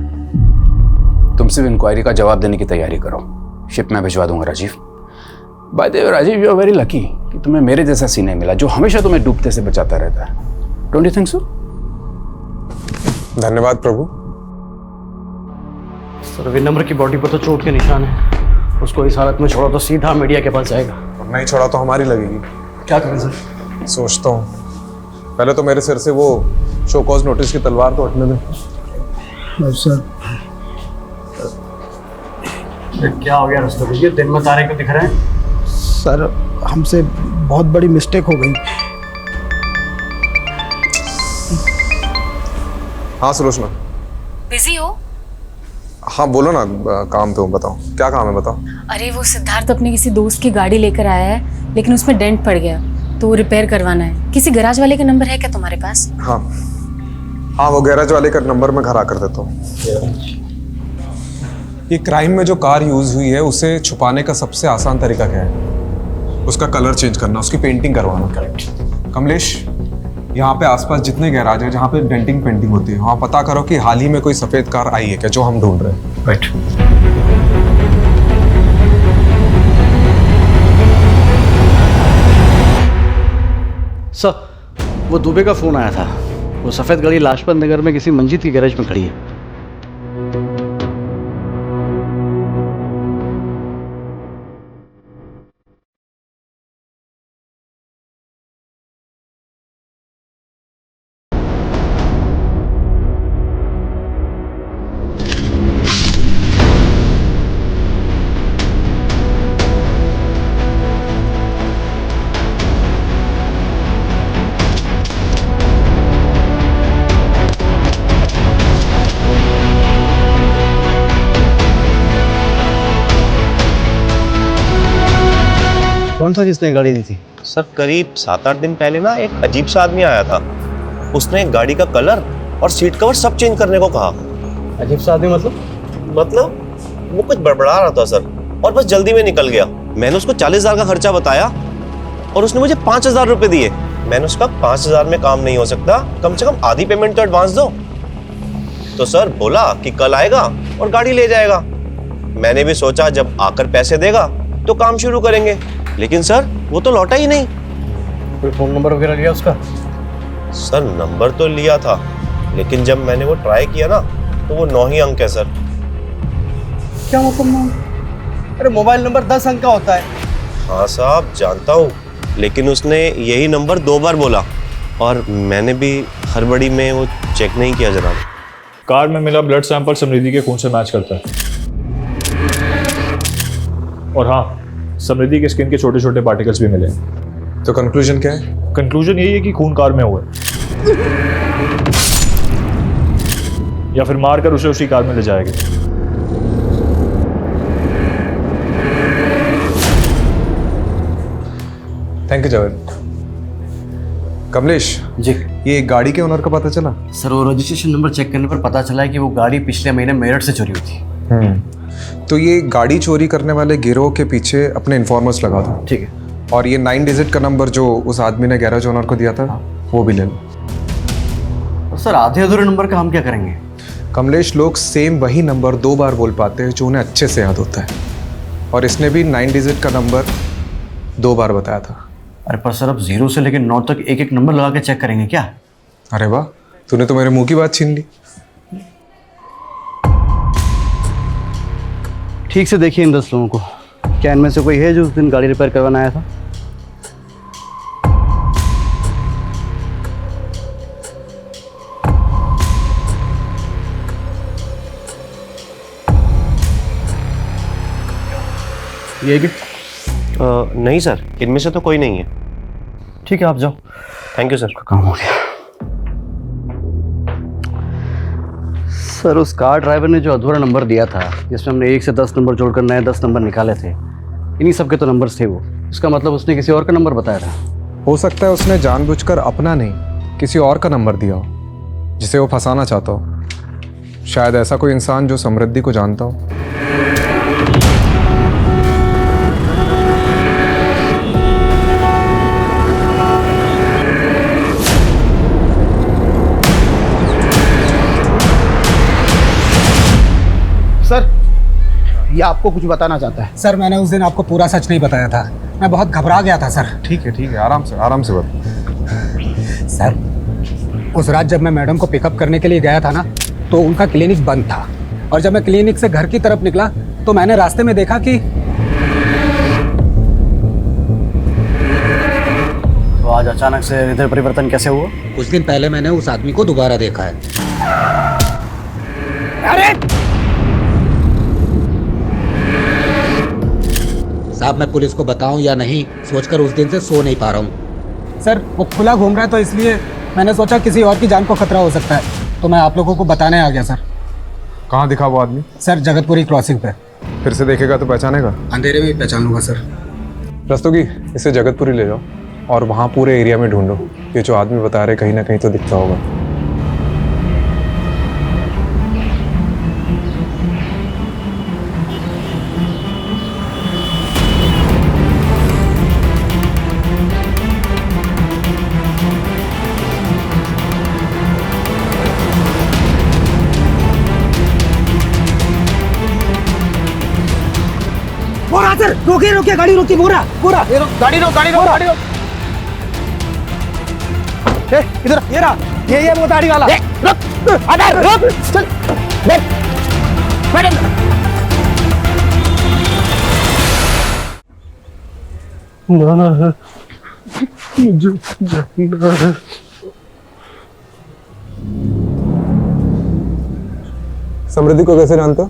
तुम सिर्फ इंक्वायरी का जवाब देने की तैयारी करो, शिप में भिजवा दूंगा Rajiv. By the way Rajiv, you are very lucky कि तुम्हें मेरे जैसा सीने मिला जो हमेशा तुम्हें डूबते से बचाता रहता है। Don't you think so? धन्यवाद प्रभु। सर विनम्र की बॉडी पर तो चोट के निशान है, उसको इस हालत में छोड़ा तो सीधा मीडिया के पास जाएगा। और नहीं छोड़ा तो हमारी लगेगी। क्या करें सर? सोचता हूँ पहले तो मेरे सिर से वो शो कॉज नोटिस की तलवार तो हटने दे। सर क्या हो गया रास्ते में? ये दिन में तारे क्यों दिख रहे हैं? सर हमसे बहुत बड़ी मिस्टेक हो गई। हाँ सुलोचना। बिजी हो? हाँ बोलो ना, काम पे हूँ, बताओ क्या काम है बताओ। अरे वो सिद्धार्थ अपने किसी दोस्त की गाड़ी लेकर आया है, लेकिन उसमें डेंट पड़ गया तो वो रिपेयर करवाना है। किसी गैराज वाले का नंबर है क्या तुम्हारे पास? हाँ हाँ, वो गैराज वाले का नंबर मैं घर आकर देता हूँ। ये क्राइम में जो कार यूज हुई है उसे छुपाने का सबसे आसान तरीका क्या है? उसका कलर चेंज करना, उसकी पेंटिंग करवाना। करेक्ट। कमलेश, यहाँ पे आसपास जितने गैराज है जहाँ पे डेंटिंग पेंटिंग होती है वहाँ पता करो कि हाल ही में कोई सफेद कार आई है क्या जो हम ढूंढ रहे हैं। राइट। सर वो दुबे का फोन आया था, वो सफेद गाड़ी लाजपत नगर में किसी मंजिल की गैरेज में खड़ी है। कौन सा जिसने गाड़ी दी थी? सर करीब 7-8 दिन पहले ना एक अजीब सा आदमी आया था। उसने गाड़ी का कलर और सीट कवर सब चेंज करने को कहा। अजीब सा आदमी मतलब वो कुछ बड़बड़ा रहा था सर, और बस जल्दी में निकल गया। मैंने उसको 40,000 का खर्चा बताया और उसने मुझे 5,000 रुपए दिए। मैंने उसका 5,000 में काम नहीं हो सकता, कम से कम आधी पेमेंट तो एडवांस दो। तो सर बोला कि कल आएगा और गाड़ी ले जाएगा। मैंने भी सोचा जब आकर पैसे देगा तो काम शुरू करेंगे, लेकिन सर वो तो लौटा ही नहीं। कोई फोन नंबर वगैरह लिया उसका? सर नंबर तो लिया था, लेकिन जब मैंने वो ट्राई किया ना तो वो 9 ही अंक है सर। क्या मतलब? अरे मोबाइल नंबर 10 अंक का होता है। हाँ साहब जानता हूँ, लेकिन उसने यही नंबर 2 बार बोला और मैंने भी हड़बड़ी में वो चेक नहीं किया जनाब। कार में मिला ब्लड सैंपल समृद्धि के खून से मैच करता है। और हाँ, समृद्धि के स्किन के छोटे छोटे पार्टिकल्स भी मिले। तो कंक्लूजन क्या है? कंक्लूजन यही है कि खून कार में हुआ है, या फिर मारकर उसे उसी कार में ले जाएगा। Thank you Javed. कमलेश जी, ये गाड़ी के ओनर का पता चला? सर वो रजिस्ट्रेशन नंबर चेक करने पर पता चला है कि वो गाड़ी पिछले महीने मेरठ से चोरी हुई थी। तो ये गाड़ी चोरी करने वाले गिरोह के पीछे अपने इन्फॉर्मर्स लगा दो। ठीक है। और ये 9 डिजिट का नंबर जो उस आदमी ने गैराज ओनर को दिया था, वो भी ले लो। और सर आधे अधूरे नंबर का हम क्या करेंगे? कमलेश, लोग सेम वही नंबर 2 बार बोल पाते हैं जो उन्हें अच्छे से याद होता है, और इसने भी 9 डिजिट का नंबर 2 बार बताया था। अरे पर सर अब 0 से लेकर 9 तक एक एक नंबर लगा के चेक करेंगे क्या? अरे वाह, तूने तो मेरे मुंह की बात छीन ली। ठीक से देखिए इन 10 लोगों को, क्या इनमें से कोई है जो उस दिन गाड़ी रिपेयर करवाने आया था? ये गिफ्ट? नहीं सर, इनमें से तो कोई नहीं है। ठीक है, आप जाओ। Thank you sir. काम हो गया। सर उस कार ड्राइवर ने जो अधूरा नंबर दिया था, जिसमें हमने 1 से 10 नंबर जोड़कर नए 10 नंबर निकाले थे, इन्हीं सब के तो नंबर्स थे वो। इसका मतलब उसने किसी और का नंबर बताया था। हो सकता है उसने जानबूझकर अपना नहीं, किसी और का नंबर दिया हो जिसे वो फंसाना चाहता हो। शायद ऐसा कोई इंसान जो समृद्धि को जानता हो। सर ये आपको कुछ बताना चाहता है। सर मैंने उस दिन आपको पूरा सच नहीं बताया था, मैं बहुत घबरा गया था सर। ठीक है, आराम से बता। सर उस रात जब मैं मैडम को पिकअप करने के लिए गया था ना, तो उनका क्लिनिक बंद था, और जब मैं क्लिनिक से घर की तरफ निकला तो मैंने रास्ते में देखा कि तो आज अचानक से हृदय परिवर्तन कैसे हुआ? कुछ दिन पहले मैंने उस आदमी को दोबारा देखा है। अरे साहब, मैं पुलिस को बताऊं या नहीं सोचकर उस दिन से सो नहीं पा रहा हूँ। सर वो खुला घूम रहा है, तो इसलिए मैंने सोचा किसी और की जान को खतरा हो सकता है, तो मैं आप लोगों को बताने आ गया सर। कहाँ दिखा वो आदमी? सर जगतपुरी क्रॉसिंग पे। फिर से देखेगा तो पहचानेगा? अंधेरे में ही पहचान लूंगा सर। रस्तोगी, इसे जगतपुरी ले जाओ और वहाँ पूरे एरिया में ढूंढो। ये जो आदमी बता रहे कहीं ना कहीं तो दिखता होगा। बोरा सर, रोकिए गाड़ी रोकिए। बोरा गाड़ी रोक। इधर ये रहा, ये वो गाड़ी वाला। रुक, चल जाना है, मुझे जाना है। समृद्धि को कैसे जानता?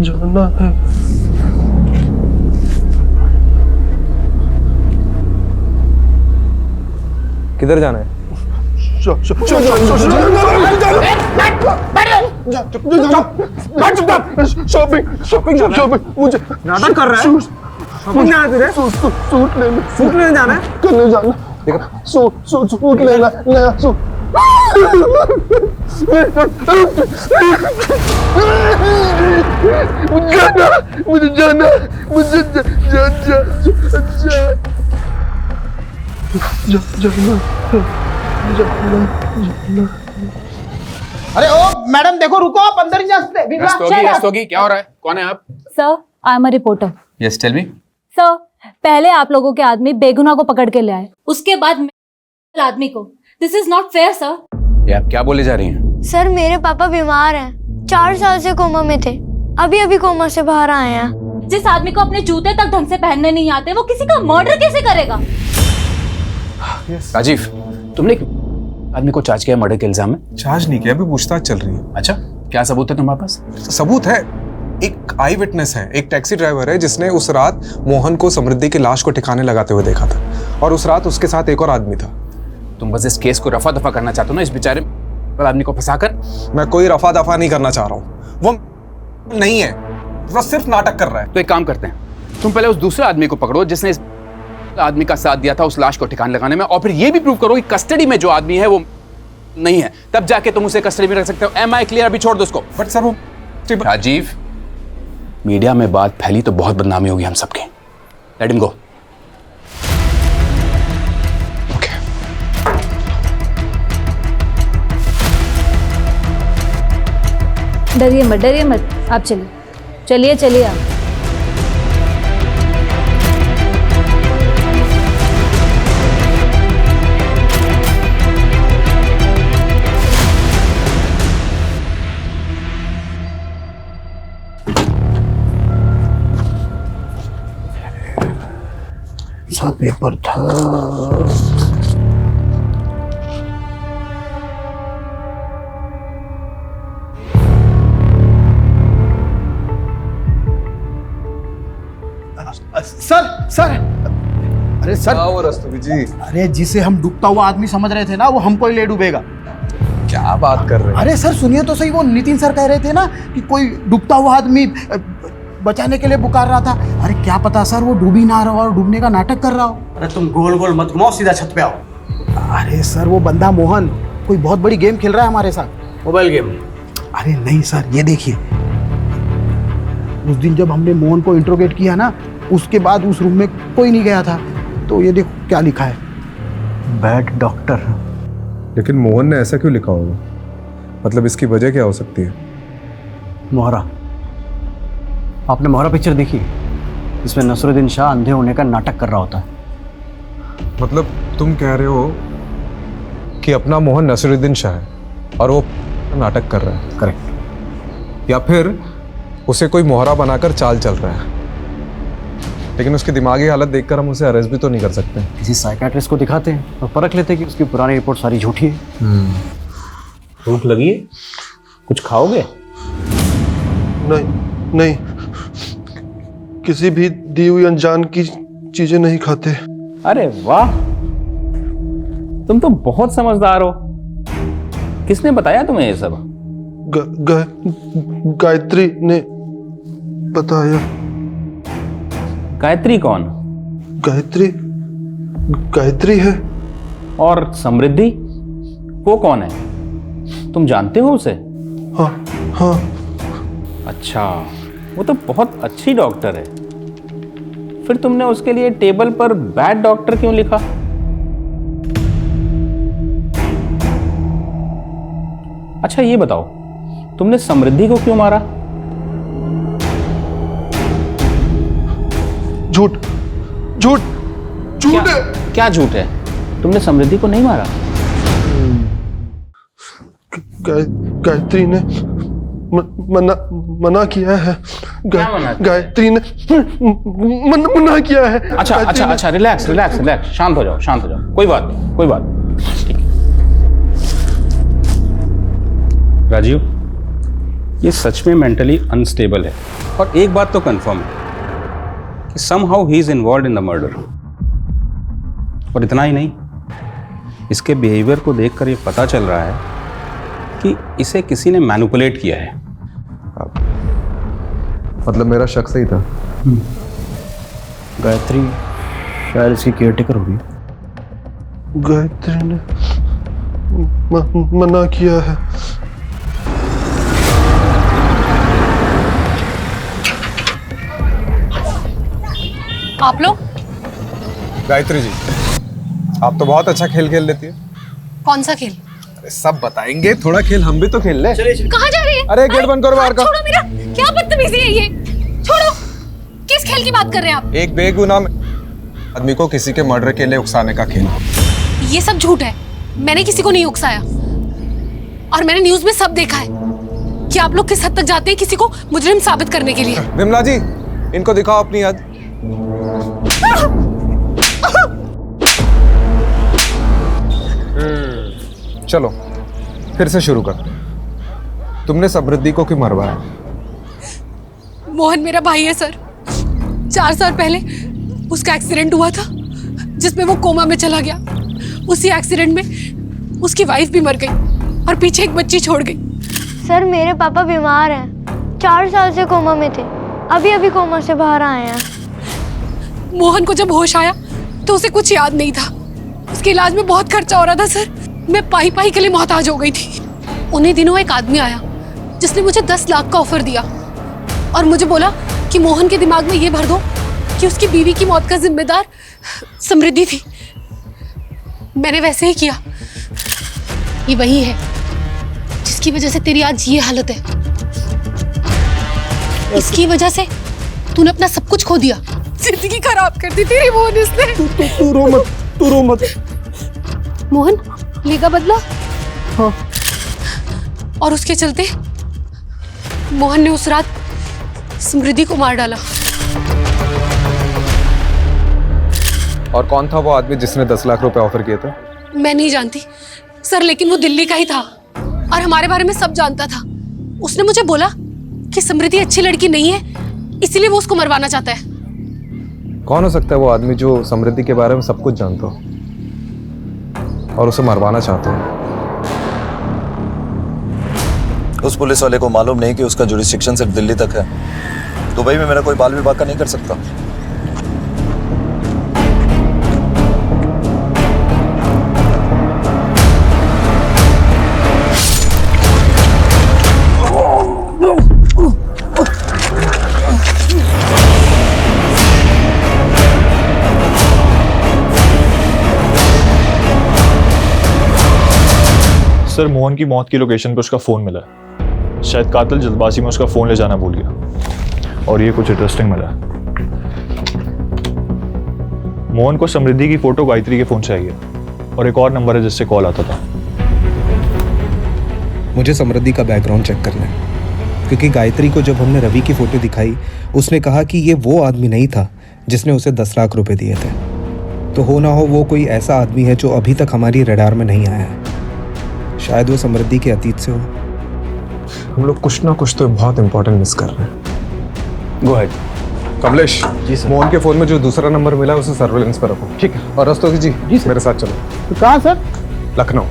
जाना है। किधर जाना है? शॉपिंग मुझे नाटक कर रहा है शॉपिंग जाना तेरे सूट लेना सूट लेने जाना है करने जाना सूट लेना नया सूट मुझे जाना अरे ओ मैडम देखो रुको आप अंदर ही जा सकते रस्तोगी क्या हो रहा है? कौन है आप? Sir I am a reporter. Yes tell me. Sir पहले आप लोगों के आदमी बेगुनाह को पकड़ के ले आए, उसके बाद आदमी को। This is not fair sir. ये आप क्या बोले जा रही हैं? सर मेरे पापा बीमार हैं, 4 साल से कोमा में थे, अभी कोमा से बाहर आए हैं। जिस आदमी को अपने जूते तक ढंग से पहनने नहीं आते वो किसी का मर्डर कैसे करेगा? राजीव, तुमने आदमी को चार्ज किया मर्डर के इल्जाम में? चार्ज नहीं किया, अभी पूछताछ चल रही है। अच्छा, क्या सबूत है तुम्हारे पास? सबूत है, एक आई विटनेस है, एक टैक्सी ड्राइवर है जिसने उस रात मोहन को समृद्धि की लाश को ठिकाने लगाते हुए देखा था, और उस रात उसके साथ एक और आदमी था। तुम बस इस केस को रफा दफा करना चाहते हो ना, इस बेचारे आदमी को फंसाकर? मैं कोई रफा दफा नहीं करना चाह रहा हूँ, वो नहीं है, वो सिर्फ नाटक कर रहा है। तो एक काम करते हैं, तुम पहले उस दूसरे आदमी को पकड़ो जिसने इस आदमी का साथ दिया था उस लाश को ठिकाने लगाने में, और फिर ये भी प्रूव करो कि कस्टडी में जो आदमी है वो नहीं है, तब जाके तुम उसे कस्टडी में रख सकते हो। Am I clear? अभी छोड़ दो उसको। बट सर वो राजीव, मीडिया में बात फैली तो बहुत बदनामी होगी हम सबके। Let him go. डरिए मत, आप चलिए आप। सा पेपर था। सर अरे सर रस्तोगी जी, अरे जिसे हम डूबता हुआ आदमी समझ रहे थे ना वो हमको ही ले डूबेगा। क्या बात कर रहे हैं? अरे सर सुनिए तो सही, वो नितिन सर कह रहे थे ना कि कोई डूबता हुआ आदमी बचाने के लिए पुकार रहा था। अरे क्या पता सर वो डूब ही ना रहा हो और डूबने का नाटक कर रहा हो। अरे तुम गोल गोल मत घुमाओ, सीधा छत पे आओ। अरे सर वो बंदा मोहन कोई बहुत बड़ी गेम खेल रहा है हमारे साथ। Mobile game? अरे नहीं सर, ये देखिए, उस दिन जब हमने मोहन को इंट्रोगेट किया ना, उसके बाद उस रूम में कोई नहीं गया था। तो ये देखो क्या लिखा है, बैड डॉक्टर। लेकिन मोहन ने ऐसा क्यों लिखा होगा? मतलब इसकी वजह क्या हो सकती है? मोहरा, आपने मोहरा पिक्चर देखी? इसमें नसरुद्दीन शाह अंधे होने का नाटक कर रहा होता है। मतलब तुम कह रहे हो कि अपना मोहन नसरुद्दीन शाह है और वो नाटक कर रहा है? करेक्ट। या फिर उसे कोई मोहरा बनाकर चाल चल रहा है, लेकिन उसकी दिमागी हालत देखकर हम उसे अरेस्ट भी तो नहीं कर सकते। किसी साइकेट्रिस्ट को दिखाते हैं और परख लेते हैं कि उसकी पुरानी रिपोर्ट सारी झूठी है। भूख लगी है? कुछ खाओगे? नहीं, किसी भी दी हुई अनजान की चीजें नहीं खाते। अरे वाह, तुम तो बहुत समझदार हो। किसने बताया तुम्हें ये सब? गायत्री ने बताया। गायत्री कौन? गायत्री है। और समृद्धि वो कौन है? तुम जानते हो उसे? हाँ। अच्छा, वो तो बहुत अच्छी डॉक्टर है। फिर तुमने उसके लिए टेबल पर बैड डॉक्टर क्यों लिखा? अच्छा ये बताओ, तुमने समृद्धि को क्यों मारा? झूठ है। क्या झूठ है? तुमने समृद्धि को नहीं मारा? गायत्री ने मना किया है। गायत्री ने मना किया है। अच्छा, रिलैक्स, शांत हो जाओ। कोई बात नहीं। ठीक है राजीव, ये सच में मेंटली अनस्टेबल है, और एक बात तो कंफर्म है कि somehow he is involved in the murder. और इतना ही नहीं, इसके बिहेवियर को देखकर ये पता चल रहा है कि इसे किसी ने मैनिपुलेट किया है। मतलब मेरा शक सही था। गायत्री शायद इसकी केयरटेकर होगी। गायत्री ने मना किया है। आप लोग? गायत्री जी, आप तो बहुत अच्छा खेल खेल लेती है। कौन सा खेल? अरे सब बताएंगे, थोड़ा खेल हम भी तो खेल ले। कहाँ जा रही है? अरे गेट बंद करो बाहर का। छोड़ो मेरा, क्या बदतमीजी है ये? छोड़ो। किस खेल की बात कर रहे हैं आप? एक बेगुनाह आदमी को किसी के मर्डर के लिए उकसाने का खेल। ये सब झूठ है। मैंने किसी को नहीं उकसाया और मैंने न्यूज में सब देखा है कि आप लोग किस हद तक जाते हैं किसी को मुजरिम साबित करने के लिए। विमला जी, इनको दिखाओ अपनी याद। चलो फिर से शुरू कर। तुमने समृद्धि को क्यों मरवाया? मोहन मेरा भाई है सर। 4 साल पहले उसका एक्सीडेंट हुआ था जिसमें वो कोमा में चला गया। उसी एक्सीडेंट में उसकी वाइफ भी मर गई और पीछे एक बच्ची छोड़ गई। सर मेरे पापा बीमार हैं, 4 साल से कोमा में थे, अभी अभी कोमा से बाहर आए हैं। मोहन को जब होश आया तो उसे कुछ याद नहीं था। उसके इलाज में बहुत खर्चा हो रहा था सर। मैं पाई पाई के लिए मोहताज हो गई थी। उन्हीं दिनों एक आदमी आया जिसने मुझे 10 लाख का ऑफर दिया और मुझे बोला कि मोहन के दिमाग में ये भर दो कि उसकी बीवी की मौत का जिम्मेदार समृद्धि थी। मैंने वैसे ही किया। ये वही है जिसकी वजह से तेरी आज ये हालत है। इसकी वजह से तूने अपना सब कुछ खो दिया। जिंदगी खराब कर दी तेरी मोहन इसने। तू रो मत, तू रो मत। मोहन लेगा बदला? हाँ। और उसके चलते मोहन ने उस रात समृद्धि को मार डाला। और कौन था वो आदमी जिसने 10 लाख रुपए ऑफर किए थे? मैं नहीं जानती सर, लेकिन वो दिल्ली का ही था और हमारे बारे में सब जानता था। उसने मुझे बोला कि समृद्धि अच्छी लड़की नहीं है, इसीलिए वो उसको मरवाना चाहता है। कौन हो सकता है वो आदमी जो समृद्धि के बारे में सब कुछ जानता हो और उसे मरवाना चाहता हो? उस पुलिस वाले को मालूम नहीं कि उसका जुरिस्डिक्शन सिर्फ दिल्ली तक है। दुबई में मेरा कोई बाल विभाग का नहीं कर सकता। सर, मोहन की मौत की लोकेशन पे उसका फ़ोन मिला है। शायद कातिल जल्दबाजी में उसका फ़ोन ले जाना भूल गया। और ये कुछ इंटरेस्टिंग मिला है। मोहन को समृद्धि की फ़ोटो गायत्री के फ़ोन से आई है और एक और नंबर है जिससे कॉल आता था। मुझे समृद्धि का बैकग्राउंड चेक करना है, क्योंकि गायत्री को जब हमने रवि की फ़ोटो दिखाई उसने कहा कि ये वो आदमी नहीं था जिसने उसे 10 लाख रुपए दिए थे। तो हो ना हो वो कोई ऐसा आदमी है जो अभी तक हमारी रडार में नहीं आया है। शायद वो समृद्धि के अतीत से हो। हम लोग कुछ ना कुछ तो बहुत इंपॉर्टेंट मिस कर रहे हैं। Go ahead. Kamlesh ji sir, Mohan के फोन में जो दूसरा नंबर मिला है उसे सर्वेलेंस पर रखो। ठीक है। और रस्तोगी जी मेरे साथ चलो। तो कहाँ sir? Lucknow.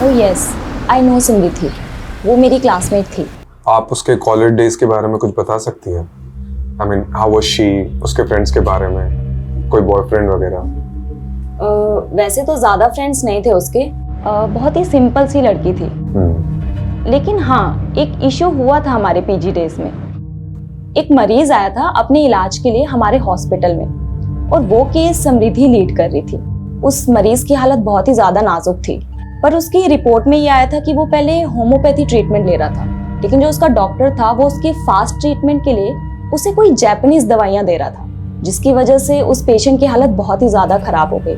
Oh yes, I know Samriddhi. वो मेरी क्लासमेट थी। आप उसके कॉलेज डेज के बारे में कुछ बता सकती हैं? I mean how was she, उसके फ्रेंड्स के बारे में, कोई बॉयफ्रेंड वगैरह? वैसे तो ज़्यादा फ्रेंड्स नहीं थे उसके। बहुत ही सिंपल सी लड़की थी। लेकिन हाँ, एक इशू हुआ था हमारे पीजी डेज में। एक मरीज आया था अपने इलाज के लिए हमारे हॉस्पिटल में और वो केस समृद्धि लीड कर रही थी। उस मरीज की हालत बहुत ही ज़्यादा नाजुक थी, पर उसकी रिपोर्ट में ये आया था कि वो पहले होम्योपैथी ट्रीटमेंट ले रहा था, लेकिन जो उसका डॉक्टर था वो उसके फास्ट ट्रीटमेंट के लिए उसे कोई जापानीज दवाइयां दे रहा था, जिसकी वजह से उस पेशेंट की हालत बहुत ही ज़्यादा खराब हो गई।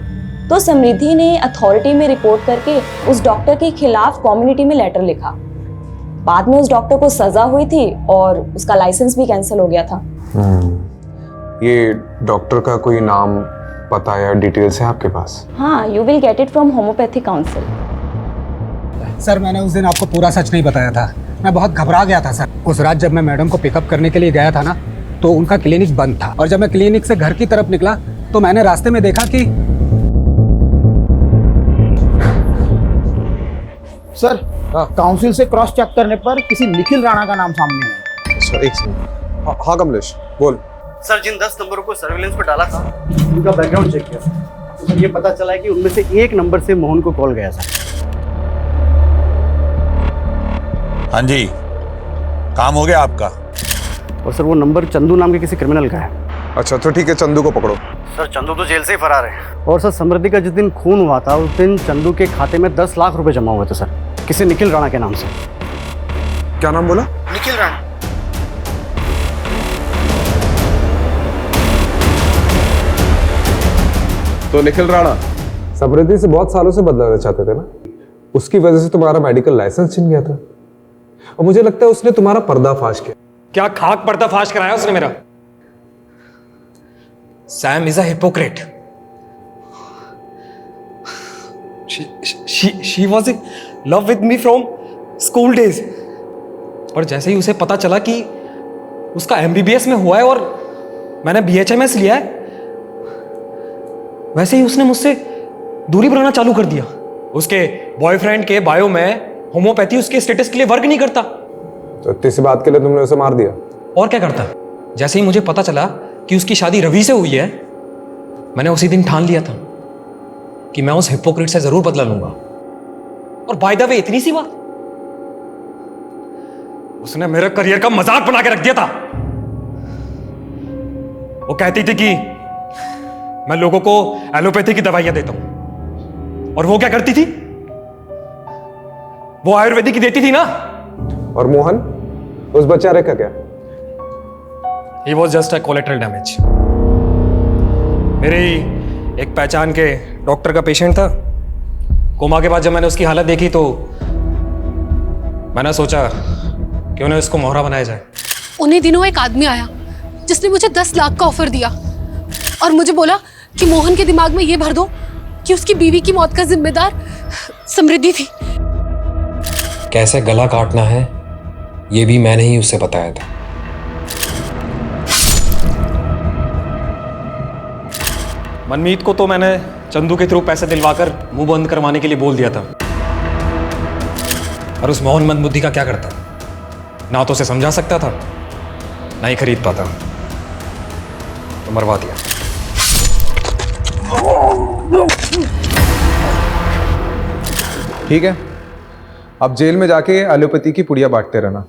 तो समृद्धि ने अथॉरिटी में रिपोर्ट करके उस डॉक्टर के खिलाफ कम्युनिटी में लेटर लिखा। बाद में उस डॉक्टर को सजा हुई थी और उसका लाइसेंस भी कैंसिल हो गया था। ये डॉक्टर का कोई नाम, पता या डिटेल्स है आपके पास? हाँ, you will get it from homeopathy council. Sir, मैंने उस दिन आपको पूरा सच नहीं बताया था। मैं बहुत घबरा गया था सर। उस रात जब मैं मैडम को पिकअप करने के लिए गया था ना, तो उनका क्लिनिक बंद था। और जब मैं क्लिनिक से घर की तरफ निकला तो मैंने रास्ते में देखा कि सर काउंसिल से क्रॉस चेक करने पर किसी निखिल राणा का नाम सामने आया। अच्छा, एक सेकंड। हाँ कमलेश बोल। सर जिन 10 नंबरों को सर्विलेंस पर डाला था उनका बैकग्राउंड चेक किया तो सर ये पता चला है कि उनमें से एक नंबर से मोहन को कॉल गया सर। हाँ जी, काम हो गया आपका। और सर वो नंबर चंदू नाम के किसी क्रिमिनल का है। अच्छा तो ठीक है, चंदू को पकड़ो। सर चंदू तो जेल से ही फरार है। और सर समृद्धि का जिस दिन खून हुआ था उस दिन चंदू के खाते में 10 लाख रुपए जमा हुए थे सर, किसी निखिल राणा के नाम से। क्या नाम बोला? निखिल राणा। तो निखिल राणा समृद्धि से बहुत सालों से बदलाना चाहते थे ना, उसकी वजह से तुम्हारा मेडिकल लाइसेंस छिन गया था और मुझे लगता है उसने तुम्हारा पर्दाफाश किया। क्या खाक पर्दाफाश कराया उसने मेरा? Sam is a hypocrite. She was in love with me from school days. और जैसे ही उसे पता चला कि उसका MBBS में हुआ है और मैंने BHMS लिया है, वैसे ही उसने मुझसे दूरी बनाना चालू कर दिया। उसके बॉयफ्रेंड के बायो में होम्योपैथी उसके स्टेटस के लिए वर्क नहीं करता। तो इतनी सी बात के लिए तुमने उसे मार दिया? और क्या करता? जैसे ही मुझे पता चला कि उसकी शादी रवि से हुई है, मैंने उसी दिन ठान लिया था कि मैं उस हिपोक्रेट से जरूर बदला लूंगा। और बाय द वे इतनी सी बात, उसने मेरे करियर का मजाक बना के रख दिया था। वो कहती थी कि मैं लोगों को एलोपैथी की दवाइयां देता हूं, और वो क्या करती थी? वो आयुर्वेदिक की देती थी ना। और मोहन, उस बेचारे का क्या? He was just a collateral damage. मेरे ही एक पहचान के डॉक्टर का पेशेंट था। कोमा के बाद जब मैंने उसकी हालत देखी तो मैंने सोचा कि उन्हें उसको मोहरा बनाया जाए। उन्हीं दिनों एक आदमी आया जिसने मुझे 10 लाख का ऑफर दिया और मुझे बोला कि मोहन के दिमाग में ये भर दो कि उसकी बीवी की मौत का जिम्मेदार समृद्धि थी। कैसे गला काटना है ये भी मैंने ही उसे बताया था। मनमीत को तो मैंने चंदू के थ्रू पैसे दिलवाकर मुंह बंद करवाने के लिए बोल दिया था। और उस मोहन मंदबुद्धि का क्या करता? ना तो उसे समझा सकता था, ना ही खरीद पाता, तो मरवा दिया। ठीक है, अब जेल में जाके एलोपैथी की पुड़िया बांटते रहना।